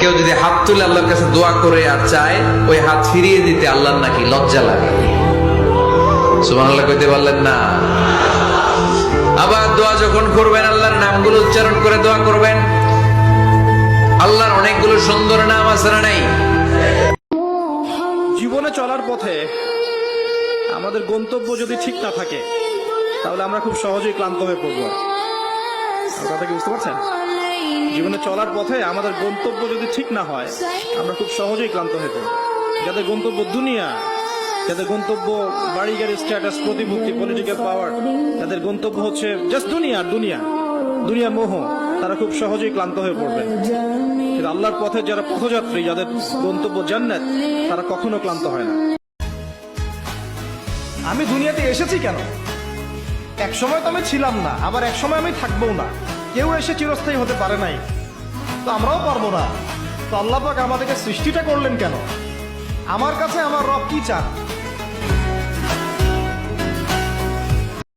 কেউ যদি হাত তুলে আল্লাহর কাছে দোয়া করে আর চায়, ওই হাত ফিরিয়ে দিতে আল্লাহর নাকি লজ্জা লাগে। সুবহানাল্লাহ কইতে পারলেন না? আবার দোয়া যখন করবেন, আল্লাহর নামগুলো উচ্চারণ করে দোয়া করবেন। আল্লাহর অনেকগুলো সুন্দর নাম আছে না নাই? জীবনে চলার পথে আমাদের গন্তব্য যদি ঠিক না থাকে, তাহলে আমরা খুব সহজেই ক্লান্ত হয়ে পড়বো। কথা কি বুঝতে পারছেন? জীবনে চলার পথে আমাদের গন্তব্য যদি ঠিক না হয়, আমরা খুব সহজেই ক্লান্ত হয়ে পড়বো। যাদের গন্তব্য দুনিয়া, যাদের গন্তব্য বাড়ি গাড়ি, স্ট্যাটাস, প্রতিপত্তি, পলিটিক্যাল পাওয়ার, যাদের গন্তব্য হচ্ছে জাস্ট দুনিয়া দুনিয়া দুনিয়া মোহ, তারা খুব সহজেই ক্লান্ত হয়ে পড়বে। কিন্তু আল্লাহর পথে যারা পথযাত্রী, যাদের গন্তব্য জান্নাত, তারা কখনো ক্লান্ত হয় না। আমি দুনিয়াতে এসেছি কেন? এক সময় তো আমি ছিলাম না, আবার এক সময় আমি থাকবও না। কেউ এসে চিরস্থায়ী হতে পারে নাই, তো আমরাও পারবো না। তো আল্লাহ পাক আমাদেরকে সৃষ্টিটা করলেন কেন? আমার কাছে আমার রব কি চান?